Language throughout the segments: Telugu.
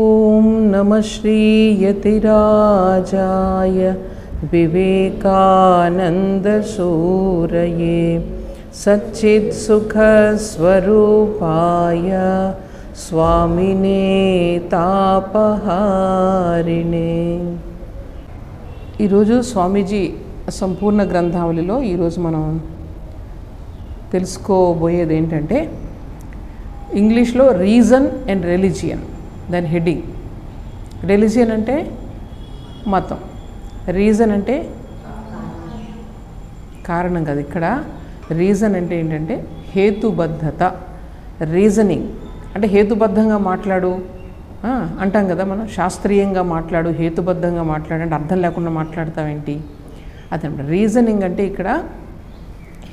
ఓం నమ శ్రీ యతిరాజాయ వివేకానందసూరయే సచ్చిత్సుఖస్వరూపాయ స్వామినే తాపహారిణే. ఈరోజు స్వామీజీ సంపూర్ణ గ్రంథావళిలో ఈరోజు మనం తెలుసుకోబోయేది ఏంటంటే ఇంగ్లీష్లో రీజన్ అండ్ రిలీజియన్. దాని హెడ్డింగ్ రిలీజియన్ అంటే మతం, రీజన్ అంటే కారణం కదా. ఇక్కడ రీజన్ అంటే ఏంటంటే హేతుబద్ధత. రీజనింగ్ అంటే హేతుబద్ధంగా మాట్లాడు అంటాం కదా మనం, శాస్త్రీయంగా మాట్లాడు, హేతుబద్ధంగా మాట్లాడు అంటే అర్థం లేకుండా మాట్లాడతావేంటి అదనమాట. రీజనింగ్ అంటే ఇక్కడ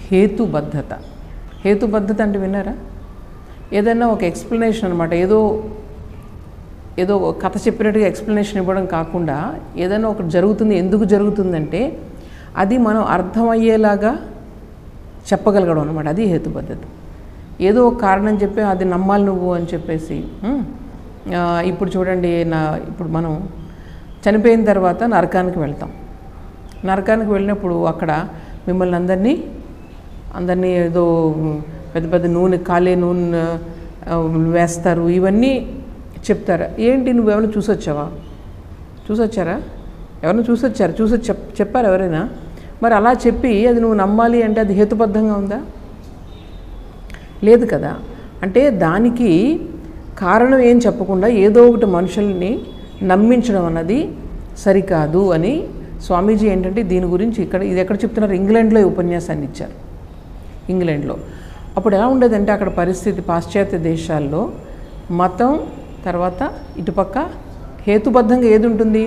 హేతుబద్ధత. హేతుబద్ధత అంటే విన్నారా? ఏదైనా ఒక ఎక్స్ప్లెనేషన్ అనమాట. ఏదో కథ చెప్పినట్టుగా ఎక్స్ప్లెనేషన్ ఇవ్వడం కాకుండా ఏదైనా ఒకటి జరుగుతుంది, ఎందుకు జరుగుతుందంటే అది మనం అర్థమయ్యేలాగా చెప్పగలగడం అనమాట. అది హేతుబద్ధత. ఏదో ఒక కారణం చెప్పి అది నమ్మాలి నువ్వు అని చెప్పేసి. ఇప్పుడు చూడండి, ఇప్పుడు మనం చనిపోయిన తర్వాత నరకానికి వెళ్తాం. నరకానికి వెళ్ళినప్పుడు అక్కడ మిమ్మల్ని అందరినీ ఏదో పెద్ద పెద్ద కాలే నూనె వేస్తారు, ఇవన్నీ చెప్తారా? ఏంటి నువ్వెవరైనా చూసొచ్చారా? ఎవరైనా చూసొచ్చారు? చెప్పారు ఎవరైనా? మరి అలా చెప్పి అది నువ్వు నమ్మాలి అంటే అది హేతుబద్ధంగా ఉందా? లేదు కదా. అంటే దానికి కారణం ఏం చెప్పకుండా ఏదో ఒకటి మనుషుల్ని నమ్మించడం అన్నది సరికాదు అని స్వామీజీ ఏంటంటే దీని గురించి ఇది ఎక్కడ చెప్తున్నారు? ఇంగ్లాండ్లో ఈ ఉపన్యాసాన్ని ఇచ్చారు. ఇంగ్లాండ్లో అప్పుడు ఎలా ఉండేదంటే అక్కడ పరిస్థితి, పాశ్చాత్య దేశాల్లో మతం తర్వాత ఇటుపక్క హేతుబద్ధంగా ఏది ఉంటుంది?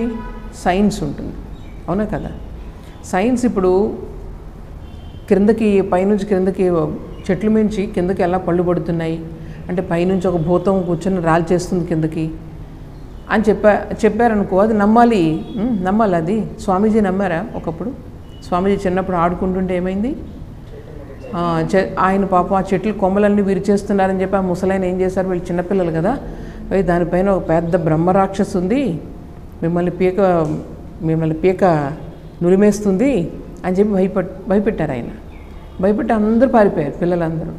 సైన్స్ ఉంటుంది. అవునా కదా? సైన్స్ ఇప్పుడు పైనుంచి క్రిందకి చెట్ల మించి కిందకి ఎలా పళ్ళు పడుతున్నాయి అంటే పైనుంచి ఒక భూతం కూర్చొని రాల్చేస్తుంది కిందకి అని చెప్పారనుకో, అది నమ్మాలి. అది స్వామీజీ నమ్మారా? ఒకప్పుడు స్వామీజీ చిన్నప్పుడు ఆడుకుంటుంటే ఏమైంది? ఆయన పాపం ఆ చెట్లు కొమ్మలన్నీ విరిచేస్తున్నారని చెప్పి ఆ ముసలాయన ఏం చేశారు? వీళ్ళు చిన్నపిల్లలు కదా, దానిపైన ఒక పెద్ద బ్రహ్మరాక్షసు ఉంది, మిమ్మల్ని పీక నులిమేస్తుంది అని చెప్పి భయపెట్టారు. ఆయన భయపెట్టి అందరూ పారిపోయారు, పిల్లలందరూ.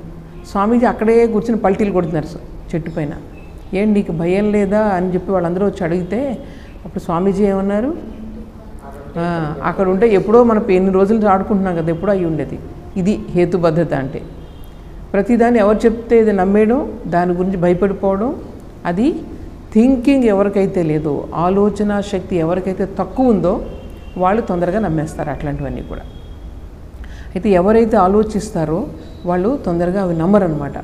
స్వామీజీ అక్కడే కూర్చొని పల్టీలు కొడుతున్నారు చెట్టు పైన. ఏంటి నీకు భయం లేదా అని చెప్పి వాళ్ళందరూ వచ్చి అడిగితే అప్పుడు స్వామీజీ ఏమన్నారు? అక్కడ ఉంటే ఎప్పుడో మనం ఎన్ని రోజులు ఆడుకుంటున్నాం కదా, ఎప్పుడో అయ్యి ఉండేది. ఇది హేతుబద్ధత అంటే. ప్రతిదాన్ని ఎవరు చెప్తే ఇది నమ్మేయడం, దాని గురించి భయపడిపోవడం, అది థింకింగ్ ఎవరికైతే లేదో, ఆలోచన శక్తి ఎవరికైతే తక్కువ ఉందో వాళ్ళు తొందరగా నమ్మేస్తారు అట్లాంటివన్నీ కూడా. అయితే ఎవరైతే ఆలోచిస్తారో వాళ్ళు తొందరగా అవి నమ్మరనమాట.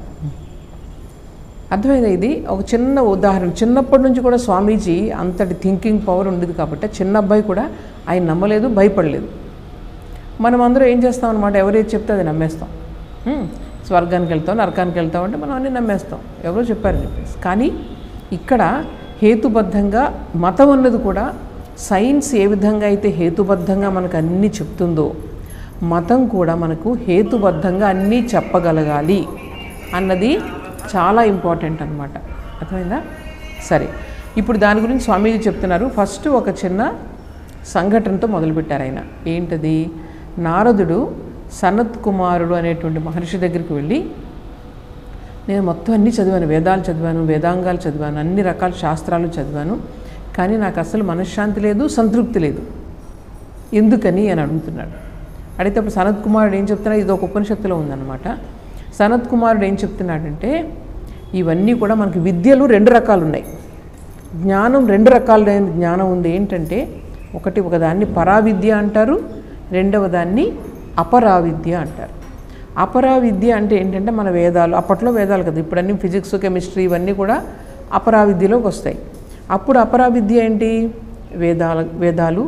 అర్థమైందా? ఇది ఒక చిన్న ఉదాహరణ. చిన్నప్పటి నుంచి కూడా స్వామీజీ అంతటి థింకింగ్ పవర్ ఉండేది కాబట్టి చిన్న అబ్బాయి కూడా ఆయన నమ్మలేదు, భయపడలేదు. మనం అందరూ ఏం చేస్తాం అనమాట, ఎవరైతే చెప్తే అది నమ్మేస్తాం. స్వర్గానికి వెళ్తాం, నరకానికి వెళ్తాం అంటే మనం అన్నీ నమ్మేస్తాం, ఎవరో చెప్పారని చెప్పేసి. కానీ ఇక్కడ హేతుబద్ధంగా మతం అన్నది కూడా సైన్స్ ఏ విధంగా అయితే హేతుబద్ధంగా మనకు అన్నీ చెప్తుందో మతం కూడా మనకు హేతుబద్ధంగా అన్నీ చెప్పగలగాలి అన్నది చాలా ఇంపార్టెంట్ అనమాట. అర్థమైందా? సరే, ఇప్పుడు దాని గురించి స్వామీజీ చెప్తున్నారు. ఫస్ట్ ఒక చిన్న సంఘటనతో మొదలుపెట్టారు ఆయన. ఏంటది? నారదుడు సనత్ కుమారుడు అనేటువంటి మహర్షి దగ్గరికి వెళ్ళి, నేను మొత్తం అన్నీ చదివాను, వేదాలు చదివాను, వేదాంగాలు చదివాను, అన్ని రకాల శాస్త్రాలు చదివాను, కానీ నాకు అసలు మనశ్శాంతి లేదు, సంతృప్తి లేదు, ఎందుకని అని అడుగుతున్నాడు. అడిగితే అప్పుడు సనత్ కుమారుడు ఏం చెప్తున్నాడు? ఇది ఒక ఉపనిషత్తులో ఉందన్నమాట. సనత్ కుమారుడు ఏం చెప్తున్నాడంటే ఇవన్నీ కూడా మనకి విద్యలు 2 రకాలు ఉన్నాయి, జ్ఞానం 2 రకాలైన జ్ఞానం ఉంది. ఏంటంటే ఒకదాన్ని పరావిద్య అంటారు, రెండవ దాన్ని అపరావిద్య అంటారు. అపరావిద్య అంటే ఏంటంటే మన వేదాలు, అప్పట్లో వేదాలు కదా, ఇప్పుడు అన్నీ ఫిజిక్స్, కెమిస్ట్రీ ఇవన్నీ కూడా అపరావిద్యలోకి వస్తాయి. అప్పుడు అపరావిద్య ఏంటి? వేదాలు,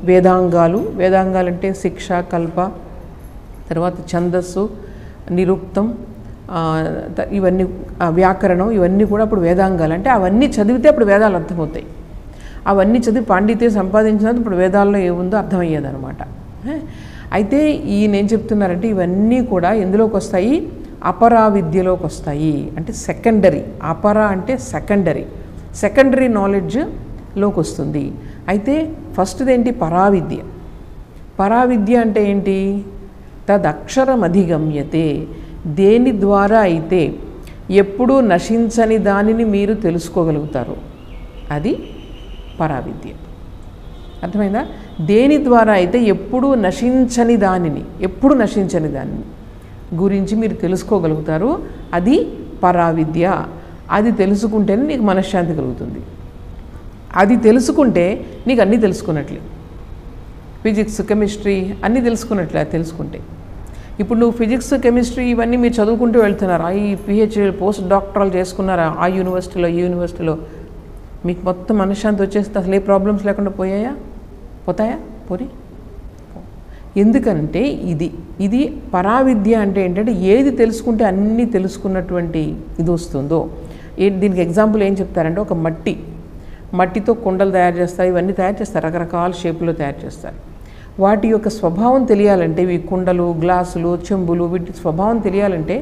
వేదాంగాలు అంటే శిక్ష, కల్ప, తర్వాత ఛందస్సు, నిరుక్తం, ఇవన్నీ వ్యాకరణం, ఇవన్నీ కూడా అప్పుడు వేదాంగాలు. అంటే అవన్నీ చదివితే అప్పుడు వేదాలు అర్థమవుతాయి. అవన్నీ చదివి పాండిత్యం సంపాదించినది ఇప్పుడు వేదాల్లో ఏముందో అర్థమయ్యేదన్నమాట. అయితే ఈయన ఏం చెప్తున్నారంటే ఇవన్నీ కూడా ఎందులోకి వస్తాయి? అపరా విద్యలోకి వస్తాయి. అంటే సెకండరీ. అపర అంటే సెకండరీ, సెకండరీ నాలెడ్జ్లోకి వస్తుంది. అయితే ఫస్ట్ది ఏంటి? పరావిద్య. పరావిద్య అంటే ఏంటి? తదక్షరమధిగమ్యతే, దేని ద్వారా అయితే ఎప్పుడూ నశించని దానిని మీరు తెలుసుకోగలుగుతారు, అది పరావిద్య. అర్థమైందా? దేని ద్వారా అయితే ఎప్పుడూ నశించని దానిని గురించి మీరు తెలుసుకోగలుగుతారు, అది పరావిద్య. అది తెలుసుకుంటేనే నీకు మనశ్శాంతి కలుగుతుంది. అది తెలుసుకుంటే నీకు అన్నీ తెలుసుకున్నట్లే. ఫిజిక్స్, కెమిస్ట్రీ అన్నీ తెలుసుకున్నట్లే అది తెలుసుకుంటే. ఇప్పుడు నువ్వు ఫిజిక్స్, కెమిస్ట్రీ ఇవన్నీ మీరు చదువుకుంటూ వెళ్తున్నారు, ఈ పిహెచ్డీ పోస్ట్ డాక్టరల్ చేసుకున్నారా ఆ యూనివర్సిటీలో ఈ యూనివర్సిటీలో, మీకు మొత్తం మనశ్శాంతి వచ్చేస్తే అసలు ఏ ప్రాబ్లమ్స్ లేకుండా పోతాయా? పోరి. ఎందుకంటే ఇది పరావిద్య అంటే ఏంటంటే ఏది తెలుసుకుంటే అన్నీ తెలుసుకున్నటువంటి ఇది వస్తుందో. దీనికి ఎగ్జాంపుల్ ఏం చెప్తారంటే, ఒక మట్టితో కుండలు తయారు చేస్తారు, ఇవన్నీ తయారు చేస్తారు, రకరకాల షేపులో తయారు చేస్తారు. వాటి యొక్క స్వభావం తెలియాలంటే, ఇవి కుండలు, గ్లాసులు, చెంబులు, వీటి స్వభావం తెలియాలంటే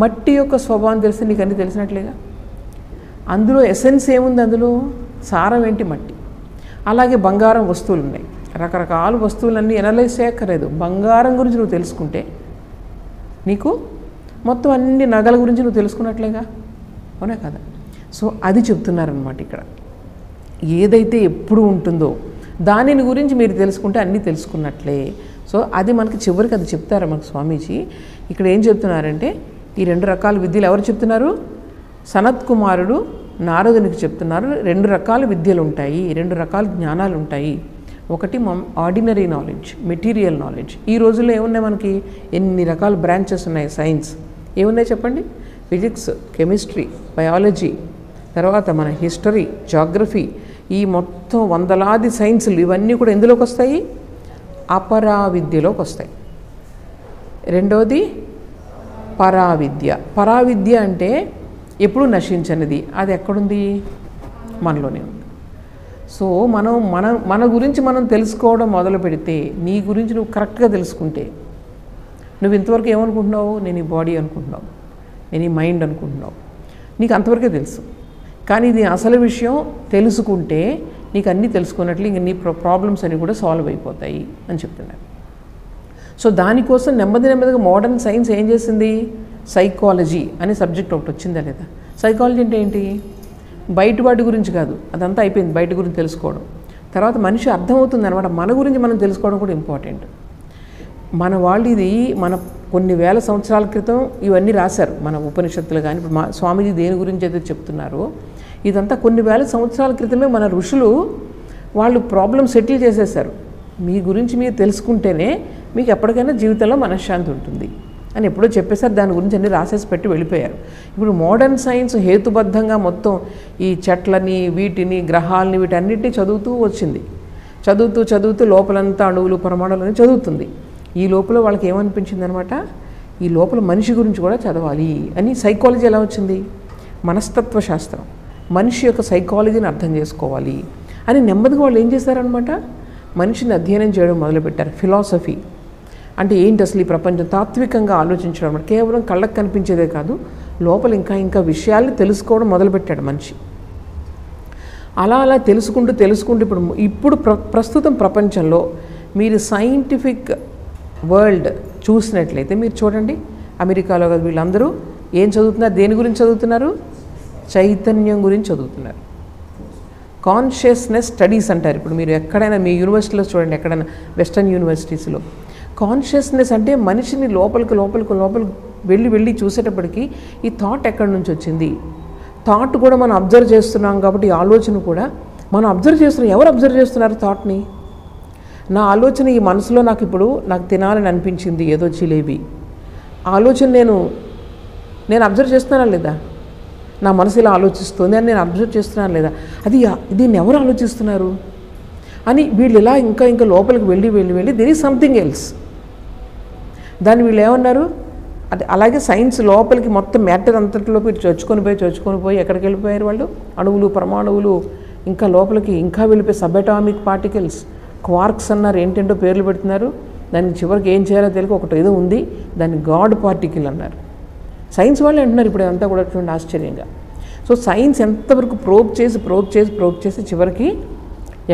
మట్టి యొక్క స్వభావం తెలిస్తే నీకు అన్నీ తెలిసినట్లేగా. అందులో ఎసెన్స్ ఏముంది? అందులో సారం ఏంటి? మట్టి. అలాగే బంగారం వస్తువులు ఉన్నాయి, రకరకాల వస్తువులన్నీ ఎనలైజ్ చేయక్కర్లేదు. బంగారం గురించి నువ్వు తెలుసుకుంటే నీకు మొత్తం అన్ని నగల గురించి నువ్వు తెలుసుకున్నట్లేగా, అవునా కదా? సో అది చెప్తున్నారనమాట ఇక్కడ. ఏదైతే ఎప్పుడు ఉంటుందో దానిని గురించి మీరు తెలుసుకుంటే అన్నీ తెలుసుకున్నట్లే. సో అది మనకి చివరికి అది చెప్తారు మనకు స్వామీజీ. ఇక్కడ ఏం చెప్తున్నారంటే, ఈ 2 రకాల విద్యలు ఎవరు చెప్తున్నారు? సనత్ కుమారుడు నారదునికి చెప్తున్నారు. 2 రకాల విద్యలు ఉంటాయి, 2 రకాల జ్ఞానాలు ఉంటాయి. ఒకటి ఆర్డినరీ నాలెడ్జ్, మెటీరియల్ నాలెడ్జ్. ఈ రోజుల్లో ఏమున్నాయి మనకి? ఎన్ని రకాల బ్రాంచెస్ ఉన్నాయి సైన్స్. ఏమున్నాయి చెప్పండి? ఫిజిక్స్, కెమిస్ట్రీ, బయాలజీ, తర్వాత మన హిస్టరీ, జాగ్రఫీ, ఈ మొత్తం వందలాది సైన్సులు ఇవన్నీ కూడా ఎందులోకి వస్తాయి? అపరావిద్యలోకి వస్తాయి. రెండోది పరావిద్య. పరావిద్య అంటే ఎప్పుడు నశించనిది. అది ఎక్కడుంది? మనలోనే ఉంది. సో మన గురించి మనం తెలుసుకోవడం మొదలు పెడితే, నీ గురించి నువ్వు కరెక్ట్గా తెలుసుకుంటే, నువ్వు ఇంతవరకు ఏమనుకుంటున్నావు? నేను ఈ బాడీ అనుకుంటున్నావు, నేను ఈ మైండ్ అనుకుంటున్నావు, నీకు అంతవరకే తెలుసు. కానీ ఇది అసలు విషయం తెలుసుకుంటే నీకు అన్నీ తెలుసుకున్నట్లు ఇంక నీ ప్రాబ్లమ్స్ అన్నీ కూడా సాల్వ్ అయిపోతాయి అని చెప్తున్నారు. సో దానికోసం నెమ్మదిగా మోడర్న్ సైన్స్ ఏం చేసింది? సైకాలజీ అనే సబ్జెక్ట్ ఒకటి వచ్చిందా లేదా? సైకాలజీ అంటే ఏంటి? బయట వాటి గురించి కాదు, అదంతా అయిపోయింది, బయట గురించి తెలుసుకోవడం. తర్వాత మనిషి అర్థమవుతుంది అనమాట, మన గురించి మనం తెలుసుకోవడం కూడా ఇంపార్టెంట్. మన వాళ్ళు ఇది మన కొన్ని వేల సంవత్సరాల క్రితం ఇవన్నీ రాశారు, మన ఉపనిషత్తులు కానీ. ఇప్పుడు మా స్వామీజీ దేని గురించి అయితే చెప్తున్నారో ఇదంతా కొన్ని వేల సంవత్సరాల క్రితమే మన ఋషులు వాళ్ళు ప్రాబ్లం సెటిల్ చేసేసారు. మీ గురించి మీరు తెలుసుకుంటేనే మీకు ఎప్పటికైనా జీవితంలో మనశ్శాంతి ఉంటుంది అని ఎప్పుడో చెప్పేసారు. దాని గురించి అన్ని రాసేసి పెట్టి వెళ్ళిపోయారు. ఇప్పుడు మోడర్న్ సైన్స్ హేతుబద్ధంగా మొత్తం ఈ చెట్లని, వీటిని, గ్రహాలని, వీటన్నిటినీ చదువుతూ వచ్చింది. చదువుతూ లోపలంతా అణువులు, పరమాణువులని చదువుతుంది. ఈ లోపల వాళ్ళకి ఏమనిపించింది అనమాట, ఈ లోపల మనిషి గురించి కూడా చదవాలి అని. సైకాలజీ ఎలా వచ్చింది? మనస్తత్వ శాస్త్రం, మనిషి యొక్క సైకాలజీని అర్థం చేసుకోవాలి అని నెమ్మదిగా వాళ్ళు ఏం చేశారనమాట, మనిషిని అధ్యయనం చేయడం మొదలుపెట్టారు. ఫిలాసఫీ అంటే ఏంటి అసలు ఈ ప్రపంచం, తాత్వికంగా ఆలోచించడం అనమాట. కేవలం కళ్ళకు కనిపించేదే కాదు, లోపల ఇంకా విషయాల్ని తెలుసుకోవడం మొదలుపెట్టాడు మనిషి. అలా తెలుసుకుంటూ ఇప్పుడు ప్రస్తుతం ప్రపంచంలో మీరు సైంటిఫిక్ వరల్డ్ చూసినట్లయితే మీరు చూడండి, అమెరికాలో కదా వీళ్ళందరూ ఏం చదువుతున్నారు? దేని గురించి చదువుతున్నారు? చైతన్యం గురించి చదువుతున్నారు. కాన్షియస్నెస్ స్టడీస్ అంటారు. ఇప్పుడు మీరు ఎక్కడైనా మీ యూనివర్సిటీలో చూడండి, ఎక్కడైనా వెస్టర్న్ యూనివర్సిటీస్లో కాన్షియస్నెస్ అంటే మనిషిని లోపలికి వెళ్ళి చూసేటప్పటికి ఈ థాట్ ఎక్కడి నుంచి వచ్చింది, థాట్ కూడా మనం అబ్జర్వ్ చేస్తున్నాం కాబట్టి ఈ ఆలోచన కూడా మనం అబ్జర్వ్ చేస్తున్నాం. ఎవరు అబ్జర్వ్ చేస్తున్నారు థాట్ని? నా ఆలోచన ఈ మనసులో నాకు తినాలని అనిపించింది ఏదో జిలేబీ, ఆలోచన నేను అబ్జర్వ్ చేస్తున్నానా లేదా? నా మనసు ఇలా ఆలోచిస్తుంది అని నేను అబ్జర్వ్ చేస్తున్నాను లేదా? దీన్ని ఎవరు ఆలోచిస్తున్నారు అని వీళ్ళు ఇలా ఇంకా లోపలికి వెళ్ళి దెర్ ఈజ్ సంథింగ్ ఎల్స్. దాన్ని వీళ్ళు ఏమన్నారు? అలాగే సైన్స్ లోపలికి మొత్తం మ్యాటర్ అంతట్లో చొచ్చుకొని పోయి ఎక్కడికి వెళ్ళిపోయారు వాళ్ళు? అణువులు, పరమాణువులు, ఇంకా లోపలికి వెళ్ళిపోయి సబ్-అటామిక్ పార్టికల్స్, క్వార్క్స్ అన్నారు, ఏంటంటో పేర్లు పెడుతున్నారు. దానికి చివరికి ఏం చేయాలో తెలియక ఒకటి ఏదో ఉంది, దాన్ని గాడ్ పార్టికల్ అన్నారు. సైన్స్ వాళ్ళే అంటున్నారు ఇప్పుడు అంతా కూడా చూడండి ఆశ్చర్యంగా. సో సైన్స్ ఎంతవరకు ప్రోబ్ చేసి చివరికి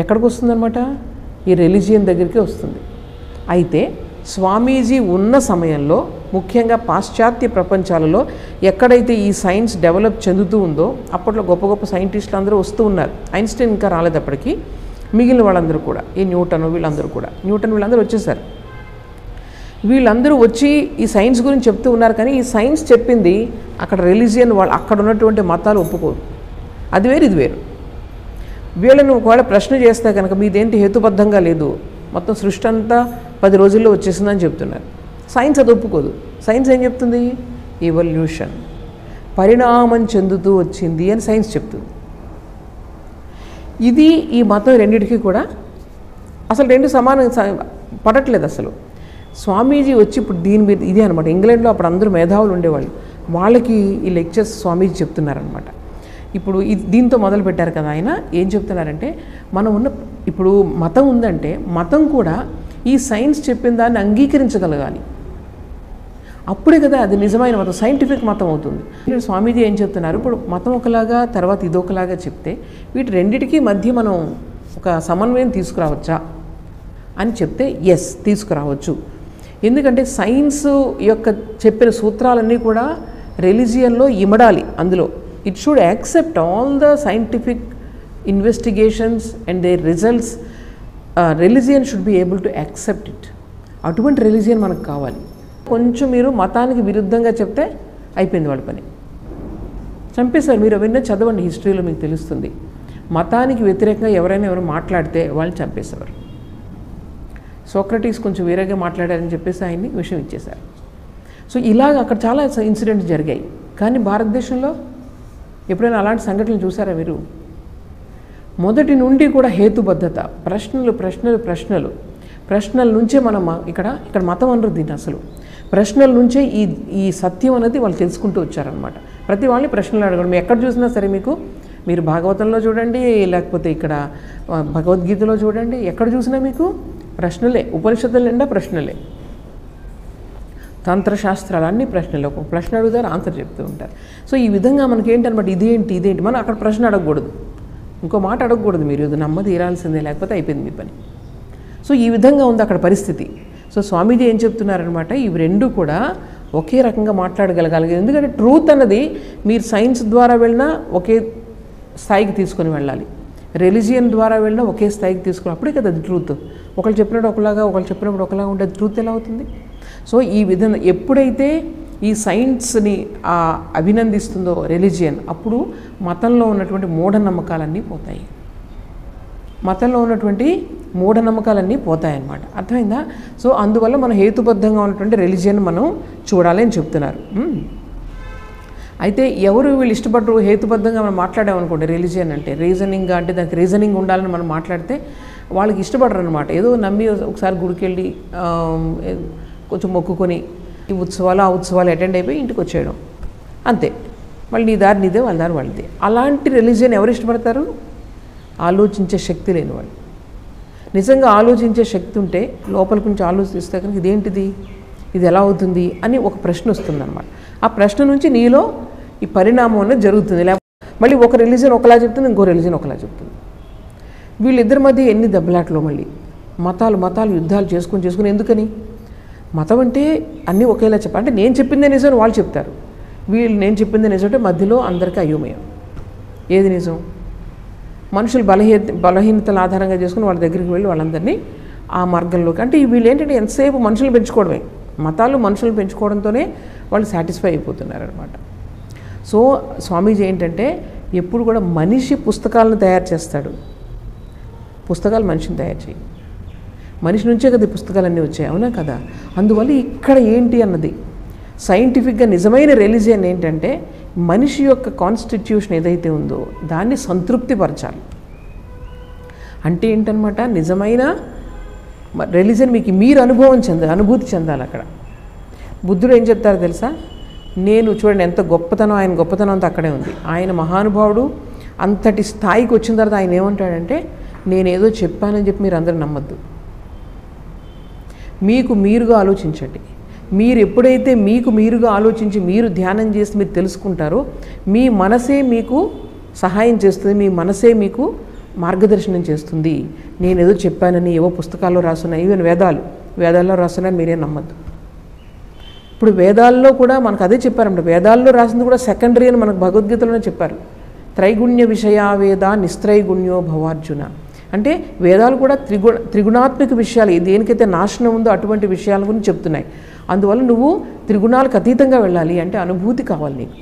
ఎక్కడికి వస్తుందన్నమాట, ఈ రిలీజియన్ దగ్గరికి వస్తుంది. అయితే స్వామీజీ ఉన్న సమయంలో ముఖ్యంగా పాశ్చాత్య ప్రపంచాలలో ఎక్కడైతే ఈ సైన్స్ డెవలప్ చెందుతూ ఉందో అప్పట్లో గొప్ప గొప్ప సైంటిస్టులు అందరూ వస్తూ ఉన్నారు. ఐన్స్టైన్ ఇంకా రాలేదప్పటికీ. మిగిలిన వాళ్ళందరూ కూడా, ఈ న్యూటన్ వీళ్ళందరూ వచ్చేసారు. వీళ్ళందరూ వచ్చి ఈ సైన్స్ గురించి చెప్తూ ఉన్నారు. కానీ ఈ సైన్స్ చెప్పింది అక్కడ రిలీజియన్ వాళ్ళు అక్కడ ఉన్నటువంటి మతాలు ఒప్పుకోరు. అది వేరు ఇది వేరు. వీళ్ళని ఒకవేళ ప్రశ్న చేస్తే కనుక మీదేంటి హేతుబద్ధంగా లేదు, మొత్తం సృష్టి అంతా 10 రోజుల్లో వచ్చేసిందని చెప్తున్నారు. సైన్స్ అది ఒప్పుకోదు. సైన్స్ ఏం చెప్తుంది, ఎవల్యూషన్, పరిణామం చెందుతూ వచ్చింది అని సైన్స్ చెప్తుంది. ఇది ఈ మతం రెండింటికి కూడా అసలు రెండు సమానం పడట్లేదు. అసలు స్వామీజీ వచ్చి ఇప్పుడు దీని మీద ఇదే అనమాట. ఇంగ్లాండ్లో అప్పుడు అందరూ మేధావులు ఉండేవాళ్ళు, వాళ్ళకి ఈ లెక్చర్స్ స్వామీజీ చెప్తున్నారనమాట. ఇప్పుడు దీంతో మొదలు పెట్టారు కదా ఆయన. ఏం చెప్తున్నారంటే మనం ఉన్న ఇప్పుడు మతం ఉందంటే మతం కూడా ఈ సైన్స్ చెప్పిన దాన్ని అంగీకరించగలగాలి. అప్పుడే కదా అది నిజమైన మతం, సైంటిఫిక్ మతం అవుతుంది. స్వామీజీ ఏం చెప్తున్నారు, ఇప్పుడు మతం ఒకలాగా తర్వాత ఇదొకలాగా చెప్తే వీటి రెండిటికీ మధ్య మనం ఒక సమన్వయం తీసుకురావచ్చా అని చెప్తే ఎస్, తీసుకురావచ్చు. ఎందుకంటే సైన్స్ యొక్క చెప్పిన సూత్రాలన్నీ కూడా రిలీజియన్లో ఇమడాలి. అందులో it should accept all the scientific investigations and their results. Religion should be able to accept it. అటువంటి రిలీజియన్ మనకు కావాలి. కొంచెం మీరు మతానికి విరుద్ధంగా చెప్తే అయిపోయింది వాళ్ళ పని, చంపేశారు. మీరు అవన్నీ చదవండి, హిస్టరీలో మీకు తెలుస్తుంది. మతానికి వ్యతిరేకంగా ఎవరు మాట్లాడితే వాళ్ళని చంపేసేవారు. సోక్రటీస్ కొంచెం వేరేగా మాట్లాడారని చెప్పేసి ఆయన్ని విషయం ఇచ్చేశారు. సో ఇలాగ అక్కడ చాలా ఇన్సిడెంట్స్ జరిగాయి. కానీ భారతదేశంలో ఎప్పుడైనా అలాంటి సంఘటనలు చూసారా మీరు? మొదటి నుండి కూడా హేతుబద్ధత, ప్రశ్నల నుంచే మనం ఇక్కడ మతం అనరు దీన్ని. అసలు ప్రశ్నల నుంచే ఈ సత్యం అనేది వాళ్ళు తెలుసుకుంటూ వచ్చారనమాట. ప్రతి వాళ్ళని ప్రశ్నలు అడగడం. ఎక్కడ చూసినా సరే మీరు భాగవతంలో చూడండి, లేకపోతే ఇక్కడ భగవద్గీతలో చూడండి, ఎక్కడ చూసినా మీకు ప్రశ్నలే. ఉపనిషత్తుల నిండా ప్రశ్నలే. తంత్రశాస్త్రాలు అన్నీ ప్రశ్నలు. ఒక ప్రశ్న అడుగుతారు, ఆన్సర్ చెప్తూ ఉంటారు. సో ఈ విధంగా మనకి ఏంటనమాట, ఇదేంటి మనం అక్కడ ప్రశ్న అడగకూడదు, ఇంకో మాట అడగకూడదు. మీరు ఇది తీరాల్సిందే, లేకపోతే అయిపోయింది మీ పని. సో ఈ విధంగా ఉంది అక్కడ పరిస్థితి. సో స్వామీజీ ఏం చెప్తున్నారనమాట, ఇవి రెండు కూడా ఒకే రకంగా మాట్లాడగలగాలి. ఎందుకంటే ట్రూత్ అన్నది మీరు సైన్స్ ద్వారా వెళ్ళినా ఒకే స్థాయికి తీసుకొని వెళ్ళాలి, రిలీజియన్ ద్వారా వెళ్ళినా ఒకే స్థాయికి తీసుకుని, అప్పుడే కదా అది ట్రూత్. ఒకళ్ళు చెప్పినప్పుడు ఒకలాగా, ఒకళ్ళు చెప్పినప్పుడు ఒకలాగా ఉంటే ట్రూత్ ఎలా అవుతుంది? సో ఈ విధంగా ఎప్పుడైతే ఈ సైన్స్ని అభినందిస్తుందో రిలీజియన్, అప్పుడు మతంలో ఉన్నటువంటి మూఢనమ్మకాలన్నీ పోతాయి. పోతాయన్నమాట. అర్థమైందా? సో అందువల్ల మనం హేతుబద్ధంగా ఉన్నటువంటి రిలీజియన్ మనం చూడాలి అని చెప్తున్నారు. అయితే వీళ్ళు ఇష్టపడరు, హేతుబద్ధంగా మనం మాట్లాడామనుకోండి, రిలీజియన్ అంటే రీజనింగ్గా, అంటే దానికి రీజనింగ్ ఉండాలని మనం మాట్లాడితే వాళ్ళకి ఇష్టపడరు అనమాట. ఏదో నమ్మి ఒకసారి గుడికి వెళ్ళి కొంచెం మొక్కుకొని ఈ ఉత్సవాలు అటెండ్ అయిపోయి ఇంటికి వచ్చేయడం అంతే. మళ్ళీ నీ దారి నీదే, వాళ్ళ దారి వాళ్ళదే. అలాంటి రిలీజియన్ ఎవరు ఇష్టపడతారు? ఆలోచించే శక్తి లేని వాళ్ళు. నిజంగా ఆలోచించే శక్తి ఉంటే, లోపల కొంచెం ఆలోచిస్తే కనుక ఇదేంటిది, ఇది ఎలా అవుతుంది అని ఒక ప్రశ్న వస్తుందన్నమాట. ఆ ప్రశ్న నుంచి నీలో ఈ పరిణామం అనేది జరుగుతుంది. లేకపోతే మళ్ళీ ఒక రిలీజియన్ ఒకలా చెప్తుంది, ఇంకో రిలీజియన్ ఒకలా చెప్తుంది. వీళ్ళిద్దరి మధ్య ఎన్ని దెబ్బలాట్లు, మళ్ళీ మతాలు యుద్ధాలు చేసుకుని ఎందుకని? మతం అంటే అన్నీ ఒకేలా చెప్పాలి. అంటే నేను చెప్పిందే నిజం వాళ్ళు చెప్తారు, నేను చెప్పిందే నిజం అంటే మధ్యలో అందరికీ అయోమయం. ఏది నిజం? మనుషులు బలహీనతల ఆధారంగా చేసుకుని వాళ్ళ దగ్గరికి వెళ్ళి వాళ్ళందరినీ ఆ మార్గంలోకి, అంటే వీళ్ళు ఏంటంటే ఎంతసేపు మనుషులు పెంచుకోవడమే, మతాలు మనుషులు పెంచుకోవడంతోనే వాళ్ళు సాటిస్ఫై అయిపోతున్నారు అనమాట. సో స్వామీజీ ఏంటంటే ఎప్పుడు కూడా మనిషి పుస్తకాలను తయారు చేస్తాడు, పుస్తకాలు మనిషిని తయారు చేయి. మనిషి నుంచే కదా ఈ పుస్తకాలన్నీ వచ్చాయి, అవునా కదా? అందువల్ల ఇక్కడ ఏంటి అన్నది సైంటిఫిక్గా నిజమైన రిలీజియన్ ఏంటంటే మనిషి యొక్క కాన్స్టిట్యూషన్ ఏదైతే ఉందో దాన్ని సంతృప్తిపరచాలి. అంటే ఏంటనమాట, నిజమైన రిలీజియన్ మీరు అనుభూతి చెందాలి. అక్కడ బుద్ధుడు ఏం చెప్తారో తెలుసా? నేను చూడండి ఎంత గొప్పతనం, ఆయన గొప్పతనం అంతా అక్కడే ఉంది. ఆయన మహానుభావుడు. అంతటి స్థాయికి వచ్చిన తర్వాత ఆయన ఏమంటాడంటే, నేనేదో చెప్పానని చెప్పి మీరు అందరూ నమ్మద్దు, మీరుగా ఆలోచించండి. మీరు ఎప్పుడైతే మీకు మీరుగా ఆలోచించి మీరు ధ్యానం చేసి మీరు తెలుసుకుంటారో మీ మనసే మీకు సహాయం చేస్తుంది, మీ మనసే మీకు మార్గదర్శనం చేస్తుంది. నేను ఏదో చెప్పానని ఏవో పుస్తకాల్లో రాస్తున్నాయి, ఈవెన్ వేదాల్లో రాస్తున్నాయని మీరే నమ్మద్దు. ఇప్పుడు వేదాల్లో కూడా మనకు అదే చెప్పారంట. వేదాల్లో రాసింది కూడా సెకండరీ అని మనకు భగవద్గీతలోనే చెప్పారు. త్రైగుణ్య విషయా వేద నిస్త్రైగుణ్యో భవార్జున. అంటే వేదాలు కూడా త్రిగుణాత్మక విషయాలు, దేనికైతే నాశనం ఉందో అటువంటి విషయాల గురించి చెప్తున్నాయి. అందువల్ల నువ్వు త్రిగుణాలకు అతీతంగా వెళ్ళాలి అంటే అనుభూతి కావాలి నీకు.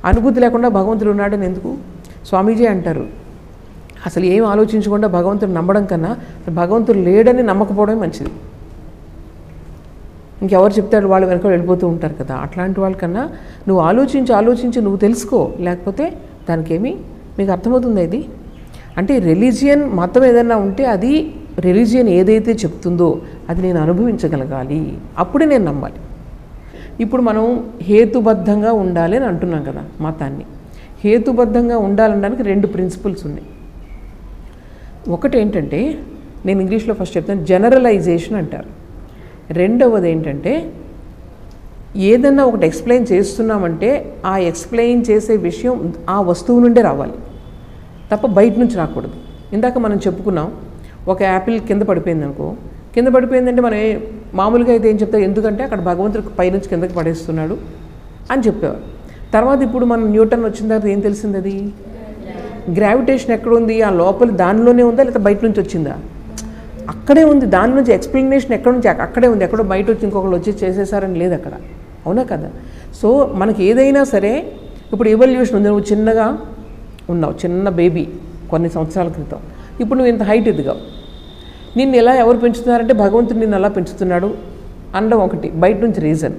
అనుభూతి లేకుండా భగవంతుడు ఉన్నాడని ఎందుకు? స్వామీజీ అంటారు, అసలు ఏం ఆలోచించకుండా భగవంతుడు నమ్మడం కన్నా భగవంతుడు లేడని నమ్మకపోవడమే మంచిది. ఇంకెవరు చెప్తాడు, వాళ్ళు వెనక వెళ్ళిపోతూ ఉంటారు కదా. అట్లాంటి వాళ్ళకన్నా నువ్వు ఆలోచించి నువ్వు తెలుసుకో, లేకపోతే దానికేమి మీకు అర్థమవుతుంది. ఇది అంటే రిలీజియన్ మతం ఏదైనా ఉంటే అది రిలీజియన్ ఏదైతే చెప్తుందో అది నేను అనుభవించగలగాలి, అప్పుడే నేను నమ్మాలి. ఇప్పుడు మనం హేతుబద్ధంగా ఉండాలి అని అంటున్నాం కదా. మతాన్ని హేతుబద్ధంగా ఉండాలనడానికి 2 ప్రిన్సిపల్స్ ఉన్నాయి. ఒకటి ఏంటంటే, నేను ఇంగ్లీష్లో ఫస్ట్ చెప్తాను, జనరలైజేషన్ అంటారు. రెండవది ఏంటంటే, ఏదన్నా ఒకటి ఎక్స్ప్లెయిన్ చేస్తున్నామంటే ఆ ఎక్స్ప్లెయిన్ చేసే విషయం ఆ వస్తువు నుండే రావాలి తప్ప బయట నుంచి రాకూడదు. ఇందాక మనం చెప్పుకున్నాం, ఒక యాపిల్ కింద పడిపోయింది అనుకో, కింద పడిపోయిందంటే మనం మామూలుగా అయితే ఏం చెప్తాం, ఎందుకంటే అక్కడ భగవంతుడికి పైనుంచి కిందకి పడేస్తున్నాడు అని చెప్పేవారు. తర్వాత ఇప్పుడు మనం న్యూటన్ వచ్చిన తర్వాత ఏం తెలిసింది, అది గ్రావిటేషన్ ఎక్కడుంది, ఆ లోపల దానిలోనే ఉందా లేదా బయట నుంచి వచ్చిందా? అక్కడే ఉంది. దాని నుంచి ఎక్స్ప్లెనేషన్ ఎక్కడ నుంచి అక్కడే ఉంది, ఎక్కడో బయట వచ్చి ఇంకొకళ్ళు వచ్చి చేసేసారని లేదు అక్కడ. అవునా కదా? సో మనకి ఏదైనా సరే ఇప్పుడు ఎవల్యూషన్ ఉంది. నువ్వు చిన్నగా ఉన్నావు, చిన్న బేబీ కొన్ని సంవత్సరాల క్రితం, ఇప్పుడు నువ్వు ఇంత హైట్ ఎదిగావు. నిన్ను ఎలా ఎవరు పెంచుతున్నారంటే భగవంతుడు నిన్ను అలా పెంచుతున్నాడు అనడం ఒకటి, బయట నుంచి రీజన్.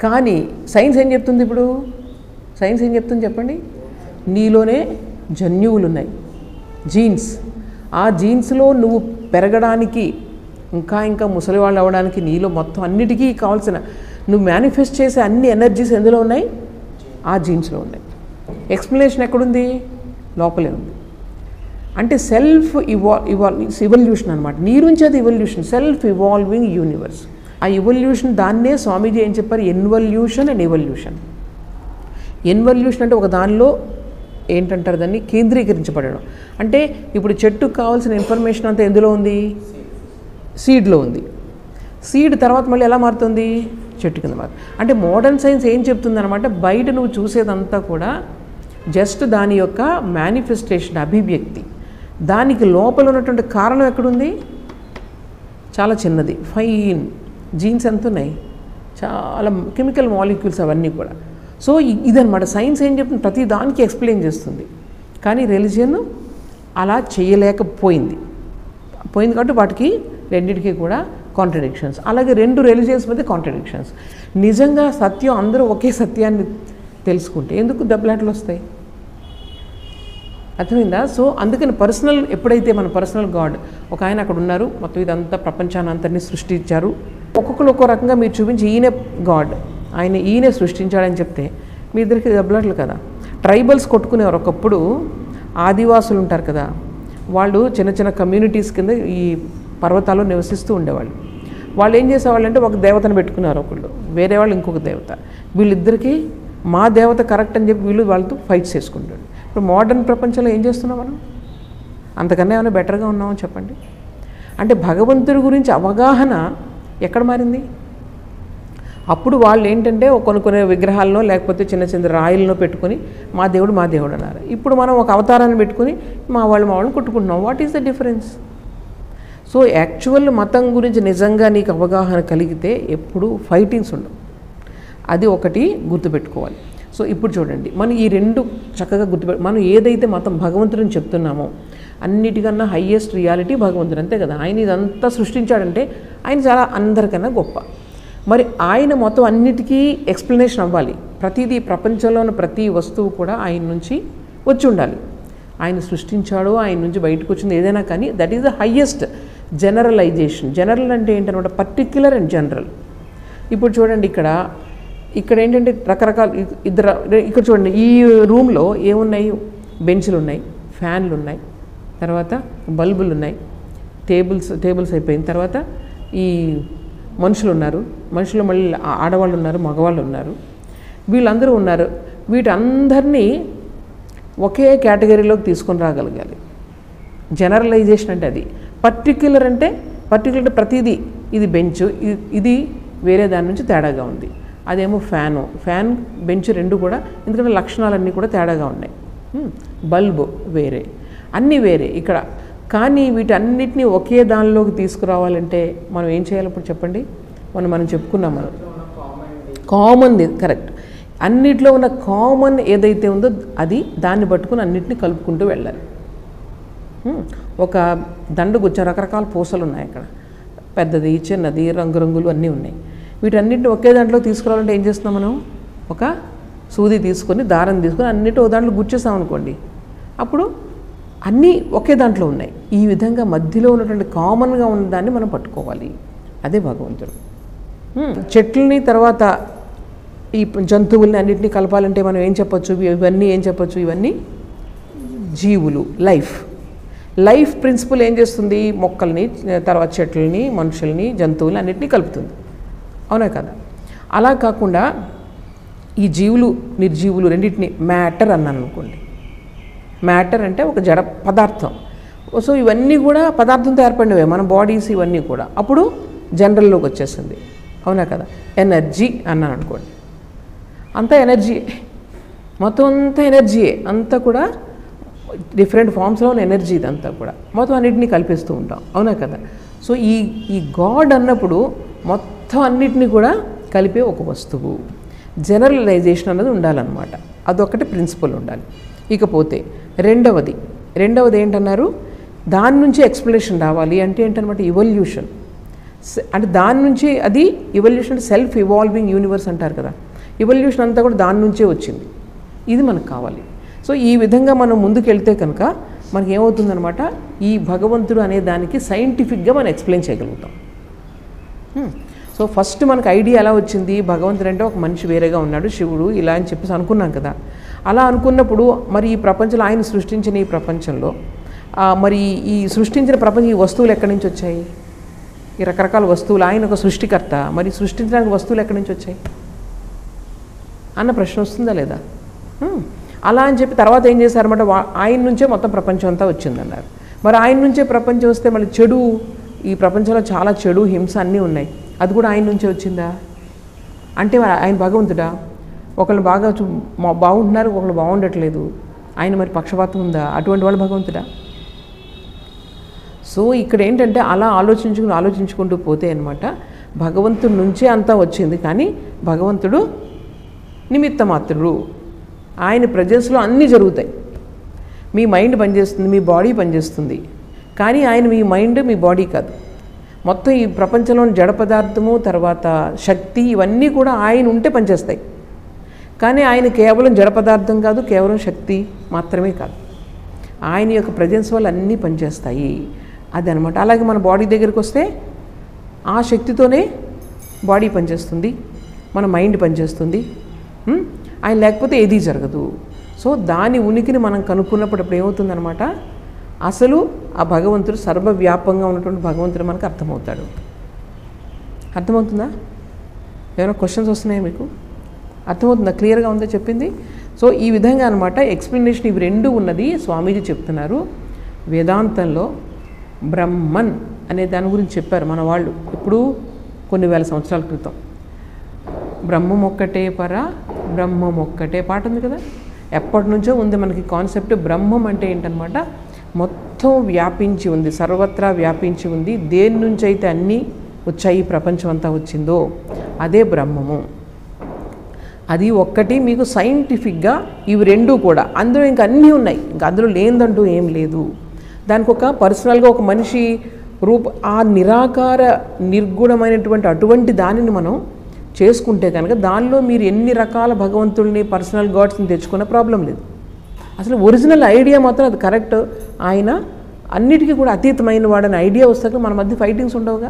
కానీ సైన్స్ ఏం చెప్తుంది? ఇప్పుడు సైన్స్ ఏం చెప్తుంది చెప్పండి? నీలోనే జన్యువులు ఉన్నాయి, జీన్స్. ఆ జీన్స్లో నువ్వు పెరగడానికి, ఇంకా ముసలివాళ్ళు అవ్వడానికి, నీలో మొత్తం అన్నిటికీ కావాల్సిన నువ్వు మేనిఫెస్ట్ చేసే అన్ని ఎనర్జీస్ ఎందులో ఉన్నాయి? ఆ జీన్స్లో ఉన్నాయి. ఎక్స్ప్లెనేషన్ ఎక్కడుంది? లోపలే ఉంది. అంటే సెల్ఫ్ ఇవల్యూషన్ అనమాట. నీ నుంచి అది ఇవల్యూషన్, సెల్ఫ్ ఇవాల్వింగ్ యూనివర్స్. ఆ ఇవల్యూషన్, దాన్నే స్వామీజీ ఏం చెప్పారు, ఇన్వల్యూషన్ అండ్ ఎవల్యూషన్. ఇన్వల్యూషన్ అంటే ఒక దానిలో ఏంటంటారు దాన్ని, కేంద్రీకరించబడడం. అంటే ఇప్పుడు చెట్టుకు కావాల్సిన ఇన్ఫర్మేషన్ అంతా ఎందులో ఉంది? సీడ్లో ఉంది. సీడ్ తర్వాత మళ్ళీ ఎలా మారుతుంది? చెట్టు కింద మారుతుంది. అంటే మోడర్న్ సైన్స్ ఏం చెప్తుంది అనమాట, బయట నువ్వు చూసేదంతా కూడా జస్ట్ దాని యొక్క మేనిఫెస్టేషన్, అభివ్యక్తి. దానికి లోపల ఉన్నటువంటి కారణం ఎక్కడుంది? చాలా చిన్నది, ఫైన్ జీన్స్ ఎంత ఉన్నాయి, చాలా కెమికల్ మాలిక్యూల్స్ అవన్నీ కూడా. సో ఇదనమాట సైన్స్ ఏం చెప్తుంది, ప్రతి దానికి ఎక్స్ప్లెయిన్ చేస్తుంది. కానీ రిలీజియన్ అలా చేయలేకపోయింది కాబట్టి వాటికి రెండింటికి కూడా కాంట్రడిక్షన్స్. అలాగే 2 రిలీజియన్స్ మధ్య కాంట్రడిక్షన్స్. నిజంగా సత్యం అందరూ ఒకే సత్యాన్ని తెలుసుకుంటే ఎందుకు దెబ్బలాటలు వస్తాయి? అర్థమైందా? సో అందుకని పర్సనల్, ఎప్పుడైతే మన పర్సనల్ గాడ్, ఒక ఆయన అక్కడ ఉన్నారు, మొత్తం ఇదంతా ప్రపంచాన్ని అంతరినీ సృష్టించారు, ఒక్కొక్కరు ఒక్కో రకంగా మీరు చూపించి ఈయనే గాడ్, ఈయనే సృష్టించాడని చెప్తే మీ ఇద్దరికి దెబ్బలాటలు కదా. ట్రైబల్స్ కొట్టుకునేవారు ఒకప్పుడు. ఆదివాసులు ఉంటారు కదా, వాళ్ళు చిన్న చిన్న కమ్యూనిటీస్ కింద ఈ పర్వతాల్లో నివసిస్తూ ఉండేవాళ్ళు. వాళ్ళు ఏం చేసేవాళ్ళు అంటే, ఒక దేవతను పెట్టుకున్నారు ఒకళ్ళు, వేరే వాళ్ళు ఇంకొక దేవత. వీళ్ళిద్దరికీ మా దేవత కరెక్ట్ అని చెప్పి వీళ్ళు వాళ్ళతో ఫైట్స్ చేసుకుంటాడు. ఇప్పుడు మోడర్న్ ప్రపంచంలో ఏం చేస్తున్నాం మనం? అంతకన్నా ఏమైనా బెటర్గా ఉన్నామని చెప్పండి. అంటే భగవంతుడి గురించి అవగాహన ఎక్కడ మారింది? అప్పుడు వాళ్ళు ఏంటంటే కొన్ని విగ్రహాల్లో లేకపోతే చిన్న చిన్న రాయిలను పెట్టుకొని మా దేవుడు అన్నారు. ఇప్పుడు మనం ఒక అవతారాన్ని పెట్టుకుని మా వాళ్ళని కొట్టుకుంటున్నాం. What is the difference? So actual మతం గురించి నిజంగా నీకు అవగాహన కలిగితే ఎప్పుడు ఫైటింగ్స్ ఉండవు. అది ఒకటి గుర్తుపెట్టుకోవాలి. సో ఇప్పుడు చూడండి, మనం ఈ 2 చక్కగా మనం ఏదైతే మతం భగవంతుడిని చెప్తున్నామో అన్నిటికన్నా హయ్యెస్ట్ రియాలిటీ భగవంతుడు, అంతే కదా. ఆయన ఇదంతా సృష్టించాడంటే ఆయన చాలా అందరికన్నా గొప్ప. మరి ఆయన మొత్తం అన్నిటికీ ఎక్స్ప్లెనేషన్ అవ్వాలి. ప్రతిదీ, ప్రపంచంలో ఉన్న ప్రతి వస్తువు కూడా ఆయన నుంచి వచ్చి ఉండాలి. ఆయన సృష్టించాడో ఆయన నుంచి బయటకు వచ్చింది ఏదైనా కానీ that is the highest generalisation. General అంటే ఏంటనమాట, పర్టిక్యులర్ అండ్ జనరల్. ఇప్పుడు చూడండి, ఇక్కడ ఏంటంటే రకరకాల ఇక్కడ చూడండి, ఈ రూమ్లో ఏమున్నాయి? బెంచ్లు ఉన్నాయి, ఫ్యాన్లు ఉన్నాయి, తర్వాత బల్బులు ఉన్నాయి, టేబుల్స్ అయిపోయిన తర్వాత ఈ మనుషులు ఉన్నారు, మనుషులు మళ్ళీ ఆడవాళ్ళు ఉన్నారు, మగవాళ్ళు ఉన్నారు, వీళ్ళందరూ ఉన్నారు. వీటందరినీ ఒకే కేటగిరీలోకి తీసుకొని రాగలగాలి. జనరలైజేషన్ అంటే అది. పర్టిక్యులర్ అంటే ప్రతిదీ ఇది బెంచ్, ఇది వేరే దాని నుంచి తేడాగా ఉంది. అదేమో ఫ్యాన్ బెంచ్ రెండు కూడా, ఎందుకంటే లక్షణాలన్నీ కూడా తేడాగా ఉన్నాయి. బల్బు వేరే, అన్నీ వేరే ఇక్కడ. కానీ వీటన్నిటినీ ఒకే దానిలోకి తీసుకురావాలంటే మనం ఏం చేయాలి ఇప్పుడు చెప్పండి? మనం చెప్పుకున్నాం, మనం కామన్, కరెక్ట్, అన్నిట్లో ఉన్న కామన్ ఏదైతే ఉందో అది, దాన్ని పట్టుకుని అన్నిటినీ కలుపుకుంటూ వెళ్ళాలి. ఒక దండగుచ్చ రకరకాల పూసలు ఉన్నాయి అక్కడ, పెద్దది చిన్నది రంగురంగులు అన్నీ ఉన్నాయి. వీటన్నిటిని ఒకే దాంట్లో తీసుకురావాలంటే ఏం చేస్తున్నాం మనం? ఒక సూది తీసుకొని దారం తీసుకొని అన్నిటి ఒక దాంట్లో గుచ్చేసాం అనుకోండి, అప్పుడు అన్నీ ఒకే దాంట్లో ఉన్నాయి. ఈ విధంగా మధ్యలో ఉన్నటువంటి కామన్గా ఉన్నదాన్ని మనం పట్టుకోవాలి. అదే భగవంతుడు. చెట్లని తర్వాత ఈ జంతువుల్ని అన్నింటినీ కలపాలంటే మనం ఏం చెప్పొచ్చు? ఇవన్నీ ఏం చెప్పొచ్చు? ఇవన్నీ జీవులు, లైఫ్ ప్రిన్సిపల్ ఏం చేస్తుంది? మొక్కల్ని, తర్వాత చెట్లని, మనుషుల్ని, జంతువుల్ని అన్నింటినీ కలుపుతుంది. అవునా కదా? అలా కాకుండా ఈ జీవులు నిర్జీవులు రెండింటిని మ్యాటర్ అన్నాను అనుకోండి. మ్యాటర్ అంటే ఒక జడ పదార్థం. సో ఇవన్నీ కూడా పదార్థంతో ఏర్పడినవే మన బాడీస్, ఇవన్నీ కూడా. అప్పుడు జనరల్లోకి వచ్చేస్తుంది. అవునా కదా? ఎనర్జీ అన్నాను అనుకోండి, అంతా ఎనర్జీయే, మొత్తం అంతా ఎనర్జీయే, అంతా కూడా డిఫరెంట్ ఫామ్స్లో ఉన్న ఎనర్జీ, ఇదంతా కూడా మొత్తం అన్నిటినీ కల్పిస్తూ ఉంటాం. అవునా కదా? సో ఈ గాడ్ అన్నప్పుడు మొత్తం అన్నిటినీ కూడా కలిపే ఒక వస్తువు. జనరలైజేషన్ అన్నది ఉండాలన్నమాట. అదొకటి ప్రిన్సిపల్ ఉండాలి. ఇకపోతే రెండవది ఏంటన్నారు? దాని నుంచి ఎక్స్ప్లెనేషన్ రావాలి అంటే ఏంటనమాట? ఇవల్యూషన్. అంటే దాని నుంచి, అది ఇవల్యూషన్, సెల్ఫ్ ఇవాల్వింగ్ యూనివర్స్ అంటారు కదా, ఇవల్యూషన్ అంతా కూడా దాని నుంచే వచ్చింది. ఇది మనకు కావాలి. సో ఈ విధంగా మనం ముందుకెళ్తే కనుక మనకి ఏమవుతుందనమాట? ఈ భగవంతుడు అనే దానికి సైంటిఫిక్గా మనం ఎక్స్ప్లెయిన్ చేయగలుగుతాం. సో ఫస్ట్ మనకు ఐడియా ఎలా వచ్చింది? భగవంతుడు అంటే ఒక మనిషి వేరేగా ఉన్నాడు, శివుడు ఇలా అని చెప్పేసి అనుకున్నాం కదా. అలా అనుకున్నప్పుడు మరి ఈ ప్రపంచంలో, ఆయన సృష్టించిన ఈ ప్రపంచంలో, మరి ఈ సృష్టించిన ప్రపంచం, ఈ వస్తువులు ఎక్కడి నుంచి వచ్చాయి? ఈ రకరకాల వస్తువులు, ఆయన ఒక సృష్టికర్త, మరి సృష్టించడానికి వస్తువులు ఎక్కడి నుంచి వచ్చాయి అన్న ప్రశ్న వస్తుందా లేదా? అలా అని చెప్పి తర్వాత ఏం చేశారన్నమాట? ఆయన నుంచే మొత్తం ప్రపంచం అంతా వచ్చిందన్నారు. మరి ఆయన నుంచే ప్రపంచం వస్తే మళ్ళీ చెడు, ఈ ప్రపంచంలో చాలా చెడు, హింస అన్నీ ఉన్నాయి, అది కూడా ఆయన నుంచే వచ్చిందా? అంటే ఆయన భగవంతుడా? ఒకళ్ళు బాగా బాగుంటున్నారు, ఒకళ్ళు బాగుండట్లేదు, ఆయన మరి పక్షపాతం ఉందా? అటువంటి వాళ్ళు భగవంతుడా? సో ఇక్కడ ఏంటంటే అలా ఆలోచించుకుంటూ పోతే అనమాట, భగవంతుడి నుంచే అంతా వచ్చింది, కానీ భగవంతుడు నిమిత్త మాత్రుడు. ఆయన ప్రజెన్స్లో అన్నీ జరుగుతాయి. మీ మైండ్ పనిచేస్తుంది, మీ బాడీ పనిచేస్తుంది, కానీ ఆయన మీ మైండ్, మీ బాడీ కాదు. మొత్తం ఈ ప్రపంచంలోని జడ పదార్థము, తర్వాత శక్తి, ఇవన్నీ కూడా ఆయన ఉంటే పనిచేస్తాయి. కానీ ఆయన కేవలం జడ పదార్థం కాదు, కేవలం శక్తి మాత్రమే కాదు, ఆయన యొక్క ప్రజెన్స్ వల్ల అన్నీ పనిచేస్తాయి. అది అనమాట. అలాగే మన బాడీ దగ్గరికి వస్తే ఆ శక్తితోనే బాడీ పనిచేస్తుంది, మన మైండ్ పనిచేస్తుంది. ఆయన లేకపోతే ఏదీ జరగదు. సో దాని ఉనికిని మనం కనుక్కున్నప్పుడు అప్పుడు ఏమవుతుందనమాట? అసలు ఆ భగవంతుడు సర్వవ్యాపంగా ఉన్నటువంటి భగవంతుడు మనకు అర్థమవుతాడు. అర్థమవుతుందా? ఏమైనా క్వశ్చన్స్ వస్తున్నాయా మీకు? అర్థమవుతుందా? క్లియర్గా ఉందా చెప్పింది? సో ఈ విధంగా అనమాట ఎక్స్ప్లెనేషన్ ఇవి రెండు ఉన్నది. స్వామీజీ చెప్తున్నారు వేదాంతంలో బ్రహ్మన్ అనే దాని గురించి చెప్పారు మన వాళ్ళు ఇప్పుడు కొన్ని వేల సంవత్సరాల క్రితం. బ్రహ్మం ఒక్కటే పర, బ్రహ్మం ఒక్కటే పాట ఉంది కదా, ఎప్పటి నుంచో ఉంది మనకి కాన్సెప్ట్. బ్రహ్మం అంటే ఏంటనమాట? మొత్తం వ్యాపించి ఉంది, సర్వత్రా వ్యాపించి ఉంది. దేని నుంచి అయితే అన్నీ వచ్చాయి, ప్రపంచం అంతా వచ్చిందో అదే బ్రహ్మము. అది ఒక్కటి. మీకు సైంటిఫిక్గా ఇవి రెండూ కూడా, అందులో ఇంకా అన్నీ ఉన్నాయి, ఇంకా అందులో లేదంటూ ఏం లేదు. దానికి ఒక పర్సనల్గా ఒక మనిషి ఆ నిరాకార నిర్గుణమైనటువంటి అటువంటి దానిని మనం చేసుకుంటే కనుక దానిలో మీరు ఎన్ని రకాల భగవంతుల్ని, పర్సనల్ గాడ్స్ని తెచ్చుకున్న ప్రాబ్లం లేదు. అసలు ఒరిజినల్ ఐడియా మాత్రం అది కరెక్ట్. ఆయన అన్నిటికీ కూడా అతీతమైన వాడని ఐడియా వస్తాక మన మధ్య ఫైటింగ్స్ ఉండవుగా.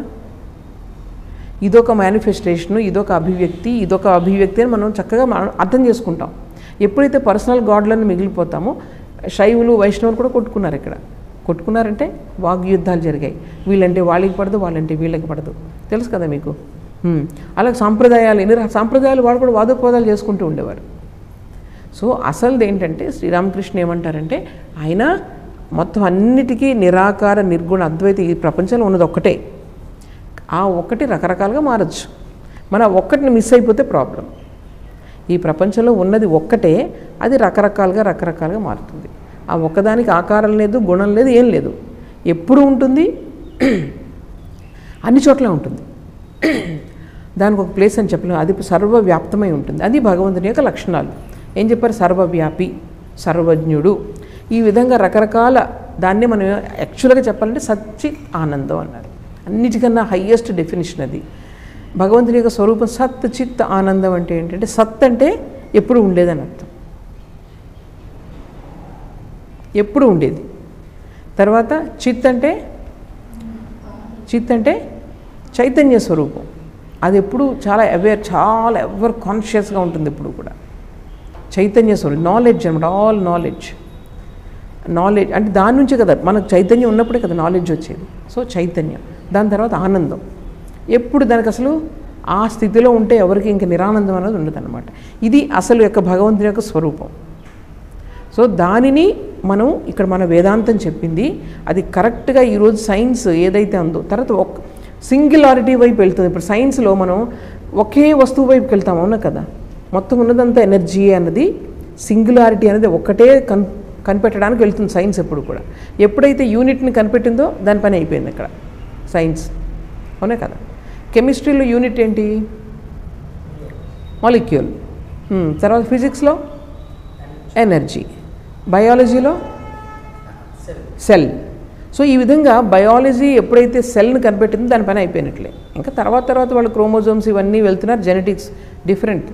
ఇదొక మేనిఫెస్టేషను, ఇదొక అభివ్యక్తి అని మనం చక్కగా అర్థం చేసుకుంటాం. ఎప్పుడైతే పర్సనల్ గాడ్లను మిగిలిపోతామో, శైవులు వైష్ణవులు కూడా కొట్టుకున్నారు. ఇక్కడ కొట్టుకున్నారంటే వాగ్యుద్ధాలు జరిగాయి. వీళ్ళంటే వాళ్ళకి పడదు, వాళ్ళంటే వీళ్ళకి పడదు. తెలుసు కదా మీకు. అలాగే సాంప్రదాయాలు సాంప్రదాయాలు వాడు కూడా వాదోపవాదాలు చేసుకుంటూ ఉండేవారు. సో అసలుది ఏంటంటే శ్రీరామకృష్ణ ఏమంటారంటే ఆయన మొత్తం అన్నిటికీ నిరాకార నిర్గుణ అద్వైత ఈ ప్రపంచంలో ఉన్నది ఒక్కటే. ఆ ఒక్కటి రకరకాలుగా మారచ్చు. మన ఒక్కటిని మిస్ అయిపోతే ప్రాబ్లం. ఈ ప్రపంచంలో ఉన్నది ఒక్కటే, అది రకరకాలుగా మారుతుంది. ఆ ఒక్కదానికి ఆకారం లేదు, గుణం లేదు, ఏం లేదు. ఎప్పుడు ఉంటుంది, అన్ని చోట్ల ఉంటుంది. దానికి ఒక ప్లేస్ అని చెప్పలేము. అది సర్వవ్యాప్తమై ఉంటుంది. అది భగవంతుని యొక్క లక్షణాలు. ఏం చెప్పారు? సర్వవ్యాపి, సర్వజ్ఞుడు. ఈ విధంగా రకరకాల దాన్ని మనం యాక్చువల్గా చెప్పాలంటే సచ్చిత్ ఆనందం అన్నారు. అన్నిటికన్నా హయ్యెస్ట్ డెఫినేషన్ అది. భగవంతుని యొక్క స్వరూపం సత్ చిత్ ఆనందం అంటే ఏంటంటే సత్ అంటే ఎప్పుడు ఉండేదని అర్థం, ఎప్పుడు ఉండేది. తర్వాత చిత్ అంటే చైతన్య స్వరూపం. అది ఎప్పుడు చాలా అవేర్, చాలా ఎవర్ కాన్షియస్గా ఉంటుంది ఎప్పుడు కూడా. చైతన్య స్వరూపం, నాలెడ్జ్ అనమాట. ఆల్ నాలెడ్జ్ అంటే దాని నుంచే కదా మనకు చైతన్యం ఉన్నప్పుడే కదా నాలెడ్జ్ వచ్చేది. సో చైతన్యం. దాని తర్వాత ఆనందం. ఎప్పుడు దానికి అసలు ఆ స్థితిలో ఉంటే ఎవరికి ఇంక నిరానందం అనేది ఉండదన్నమాట. ఇది అసలు యొక్క భగవంతుని యొక్క స్వరూపం. సో దానిని మనం ఇక్కడ మన వేదాంతం చెప్పింది అది కరెక్ట్గా ఈరోజు సైన్స్ ఏదైతే ఉందో తర్వాత సింగులారిటీ వైపు వెళ్తుంది. ఇప్పుడు సైన్స్లో మనం ఒకే వస్తువు వైపుకి వెళ్తాం, అవునా కదా. మొత్తం ఉన్నదంతా ఎనర్జీ అన్నది, సింగులారిటీ అనేది ఒక్కటే కనిపెట్టడానికి వెళ్తుంది సైన్స్ ఎప్పుడు కూడా. ఎప్పుడైతే యూనిట్ని కనిపెట్టిందో దాని పని అయిపోయింది ఇక్కడ సైన్స్, అవునా కదా. కెమిస్ట్రీలో యూనిట్ ఏంటి? మాలిక్యూల్. తర్వాత ఫిజిక్స్లో ఎనర్జీ, బయాలజీలో సెల్. సో ఈ విధంగా బయాలజీ ఎప్పుడైతే సెల్ని కనిపెట్టిందో దాని పని అయిపోయినట్లే. ఇంకా తర్వాత వాళ్ళు క్రోమోజోమ్స్ ఇవన్నీ వెళ్తున్నారు, జెనెటిక్స్ డిఫరెంట్.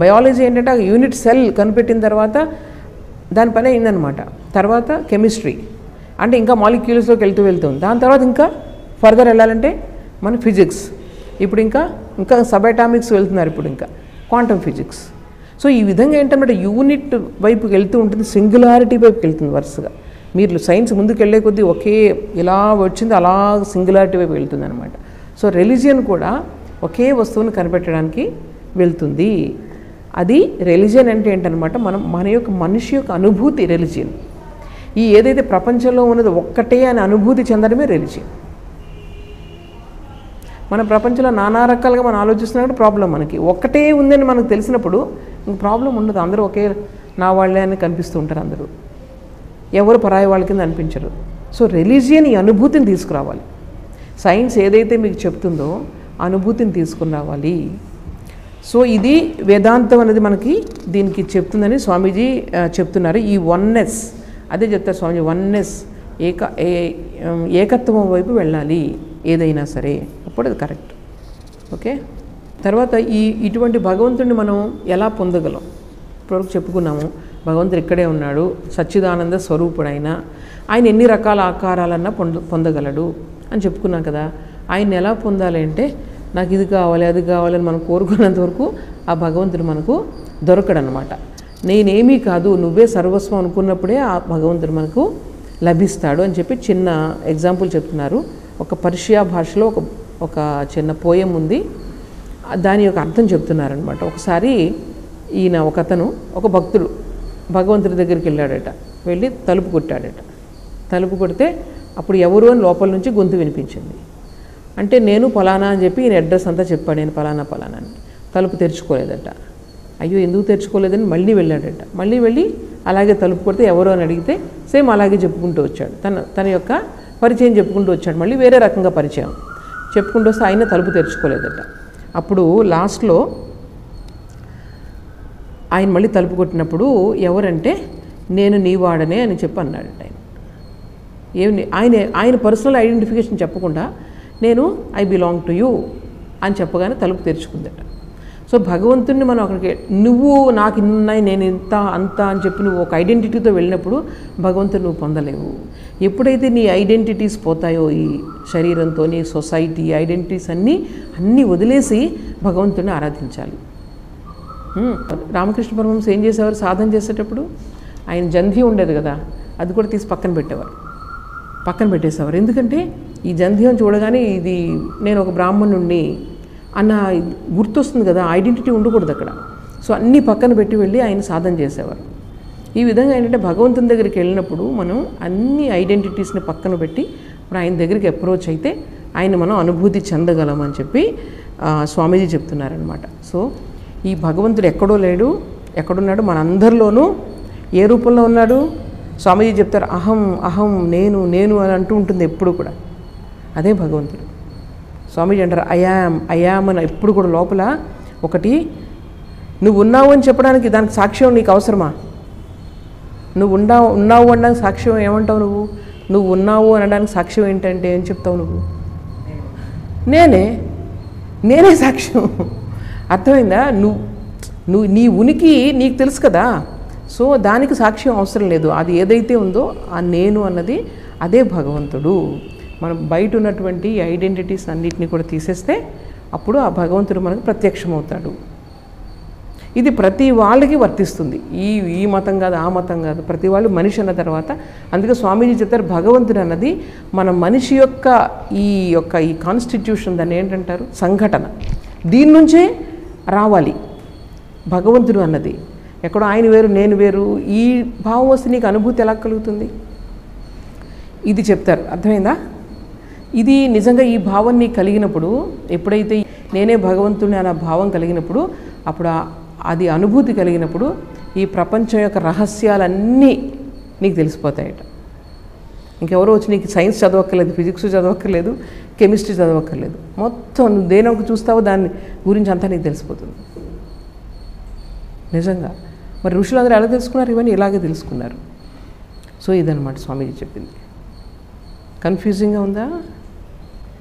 బయాలజీ ఏంటంటే ఆ యూనిట్ సెల్ కనిపెట్టిన తర్వాత దాని పని అయిందనమాట. తర్వాత కెమిస్ట్రీ అంటే ఇంకా మాలిక్యూల్స్లోకి వెళ్తుంది. దాని తర్వాత ఇంకా ఫర్దర్ వెళ్ళాలంటే మన ఫిజిక్స్. ఇప్పుడు ఇంకా సబ్-అటామిక్స్ వెళ్తున్నారు, ఇప్పుడు ఇంకా క్వాంటమ్ ఫిజిక్స్. సో ఈ విధంగా ఏంటంటే యూనిట్ వైపుకి వెళ్తూ ఉంటుంది, సింగులారిటీ వైపుకి వెళ్తుంది వరుసగా. మీరు సైన్స్ ముందుకు వెళ్ళే కొద్దీ ఒకే ఇలా వచ్చింది అలా సింగులారిటీ వైపు వెళ్తుంది అనమాట. సో రిలీజియన్ కూడా ఒకే వస్తువుని కనిపెట్టడానికి వెళ్తుంది. అది రిలీజియన్ అంటే ఏంటనమాట, మన యొక్క మనిషి యొక్క అనుభూతి రిలీజియన్. ఈ ఏదైతే ప్రపంచంలో ఉన్నది ఒక్కటే అని అనుభూతి చెందడమే రిలీజియన్. మన ప్రపంచంలో నానా రకాలుగా మనం ఆలోచిస్తున్నప్పుడు ప్రాబ్లం. మనకి ఒక్కటే ఉందని మనకు తెలిసినప్పుడు ఇంక ప్రాబ్లం ఉండదు. అందరూ ఒకే నా వాళ్ళే అని కనిపిస్తూ ఉంటారు, అందరూ ఎవరు పరాయి వాళ్ళ కింద అనిపించరు. సో రిలీజియన్ ఈ అనుభూతిని తీసుకురావాలి. సైన్స్ ఏదైతే మీకు చెప్తుందో అనుభూతిని తీసుకుని రావాలి. సో ఇది వేదాంతం అనేది మనకి దీనికి చెప్తుందని స్వామీజీ చెప్తున్నారు. ఈ వన్నెస్ అదే చెప్తారు స్వామీజీ, వన్నెస్ ఏకత్వం వైపు వెళ్ళాలి ఏదైనా సరే, అప్పుడు అది కరెక్ట్. ఓకే. తర్వాత ఇటువంటి భగవంతుడిని మనం ఎలా పొందగలం? ఇప్పటివరకు చెప్పుకున్నాము, భగవంతుడు ఇక్కడే ఉన్నాడు, సచ్చిదానంద స్వరూపుడైన ఆయన ఎన్ని రకాల ఆకారాలన్నా పొందగలడు అని చెప్పుకున్నాం కదా. ఆయన ఎలా పొందాలి అంటే నాకు ఇది కావాలి అది కావాలని మనం కోరుకున్నంత వరకు ఆ భగవంతుడు మనకు దొరకడనమాట. నేనేమీ కాదు నువ్వే సర్వస్వం అనుకున్నప్పుడే ఆ భగవంతుడు మనకు లభిస్తాడు అని చెప్పి చిన్న ఎగ్జాంపుల్ చెప్తున్నారు. ఒక పర్షియా భాషలో ఒక చిన్న పోయం ఉంది, దాని యొక్క అర్థం చెప్తున్నారనమాట. ఒకసారి ఒకతను ఒక భక్తుడు భగవంతుడి దగ్గరికి వెళ్ళాడట. వెళ్ళి తలుపు కొట్టాడట. తలుపు కొడితే అప్పుడు ఎవరు అని లోపల నుంచి గొంతు వినిపించింది. అంటే నేను పలానా అని చెప్పి ఈయన అడ్రస్ అంతా చెప్పాడు, నేను పలానా అని. తలుపు తెరుచుకోలేదట. అయ్యో ఎందుకు తెరుచుకోలేదని మళ్ళీ వెళ్ళాడట. మళ్ళీ వెళ్ళి అలాగే తలుపు కొడితే ఎవరు అని అడిగితే సేమ్ అలాగే చెప్పుకుంటూ వచ్చాడు. తన యొక్క పరిచయం చెప్పుకుంటూ వచ్చాడు. మళ్ళీ వేరే రకంగా పరిచయం చెప్పుకుంటూ వస్తే ఆయన తలుపు తెరుచుకోలేదట. అప్పుడు లాస్ట్లో ఆయన మళ్ళీ తలుపు కొట్టినప్పుడు ఎవరంటే నేను నీ వాడనే అని చెప్పి అన్నాడట. ఆయన పర్సనల్ ఐడెంటిఫికేషన్ చెప్పకుండా నేను ఐ బిలాంగ్ టు యూ అని చెప్పగానే తలుపు తెరుచుకుందట. సో భగవంతుడిని మనం అక్కడికి నువ్వు నాకు ఇన్నాయి నేను ఇంత అంత అని చెప్పి నువ్వు ఒక ఐడెంటిటీతో వెళ్ళినప్పుడు భగవంతుడు నువ్వు పొందలేవు. ఎప్పుడైతే నీ ఐడెంటిటీస్ పోతాయో ఈ శరీరంతో నీ సొసైటీ ఐడెంటిటీస్ అన్నీ వదిలేసి భగవంతుడిని ఆరాధించాలి. రామకృష్ణ పరమహంస ఏం చేసేవారు? సాధన చేసేటప్పుడు ఆయన జంధ్య ఉండేది కదా, అది కూడా తీసి పక్కన పెట్టేసేవారు. ఎందుకంటే ఈ జంధ్యం చూడగానే ఇది నేను ఒక బ్రాహ్మణుణ్ణి అన్న గుర్తొస్తుంది కదా, ఐడెంటిటీ ఉండకూడదు అక్కడ. సో అన్నీ పక్కన పెట్టి వెళ్ళి ఆయన సాధన చేసేవారు. ఈ విధంగా ఏంటంటే భగవంతుని దగ్గరికి వెళ్ళినప్పుడు మనం అన్ని ఐడెంటిటీస్ని పక్కన పెట్టి ఇప్పుడు ఆయన దగ్గరికి అప్రోచ్ అయితే ఆయన మనం అనుభూతి చెందగలమని చెప్పి స్వామీజీ చెప్తున్నారనమాట. సో ఈ భగవంతుడు ఎక్కడో లేడు, ఎక్కడున్నాడు? మనందరిలోనూ. ఏ రూపంలో ఉన్నాడు? స్వామీజీ చెప్తారు, అహం అహం నేను నేను అని అంటూ ఉంటుంది ఎప్పుడు కూడా. అదే భగవంతుడు. స్వామీజీ అంటారు అయామ్ అని ఎప్పుడు కూడా లోపల ఒకటి. నువ్వు ఉన్నావు అని చెప్పడానికి దానికి సాక్ష్యం నీకు అవసరమా? నువ్వు ఉన్నావు అనడానికి సాక్ష్యం ఏమంటావు నువ్వు? నువ్వు ఉన్నావు అనడానికి సాక్ష్యం ఏంటంటే ఏం చెప్తావు నువ్వు? నేనే సాక్ష్యం. అర్థమైందా? నువ్వు నీ ఉనికి నీకు తెలుసు కదా. సో దానికి సాక్ష్యం అవసరం లేదు. అది ఏదైతే ఉందో ఆ నేను అన్నది అదే భగవంతుడు. మనం బయట ఉన్నటువంటి ఐడెంటిటీస్ అన్నిటినీ కూడా తీసేస్తే అప్పుడు ఆ భగవంతుడు మనకు ప్రత్యక్షమవుతాడు. ఇది ప్రతి వాళ్ళకి వర్తిస్తుంది. ఈ మతం కాదు, ఆ మతం కాదు, ప్రతి వాళ్ళు మనిషి అన్న తర్వాత. అందుకే స్వామీజీ చెప్తారు భగవంతుడు అన్నది మన మనిషి యొక్క ఈ కాన్స్టిట్యూషన్, దాన్ని ఏంటంటారు, సంఘటన. దీని నుంచే రావాలి భగవంతుడు అన్నది. ఎక్కడో ఆయన వేరు నేను వేరు ఈ భావం వస్తే నీకు అనుభూతి ఎలా కలుగుతుంది? ఇది చెప్తారు. అర్థమైందా? ఇది నిజంగా ఈ భావం నీకు కలిగినప్పుడు, ఎప్పుడైతే నేనే భగవంతుడిని అనే భావం కలిగినప్పుడు, అప్పుడు అది అనుభూతి కలిగినప్పుడు ఈ ప్రపంచం యొక్క రహస్యాలన్నీ నీకు తెలిసిపోతాయట. ఇంకెవరో వచ్చి నీకు సైన్స్ చదవక్కర్లేదు, ఫిజిక్స్ చదవక్కర్లేదు, కెమిస్ట్రీ చదవక్కర్లేదు. మొత్తం నువ్వు దేనొక చూస్తావో దాని గురించి అంతా నీకు తెలిసిపోతుంది నిజంగా. మరి ఋషులందరూ ఎలా తెలుసుకున్నారు? ఇవన్నీ ఇలాగే తెలుసుకున్నారు. సో ఇదన్నమాట స్వామీజీ చెప్పింది. కన్ఫ్యూజింగ్గా ఉందా?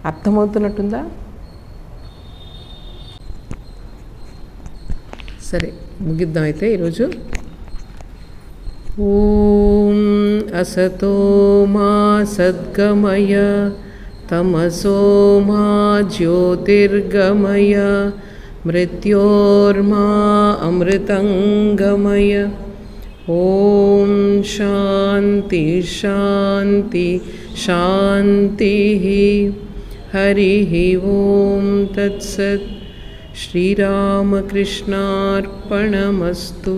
అర్థమవుతున్నట్టుందా? సరే ముగిద్దాం అయితే ఈరోజు. ఓం అసతో మా సద్గమయ తమసో మా జ్యోతిర్గమయ మృత్యోర్మా అమృతంగమయ. ఓం శాంతి శాంతి శాంతి. హరి ఓం తత్సత్. శ్రీరామకృష్ణార్పణమస్తు.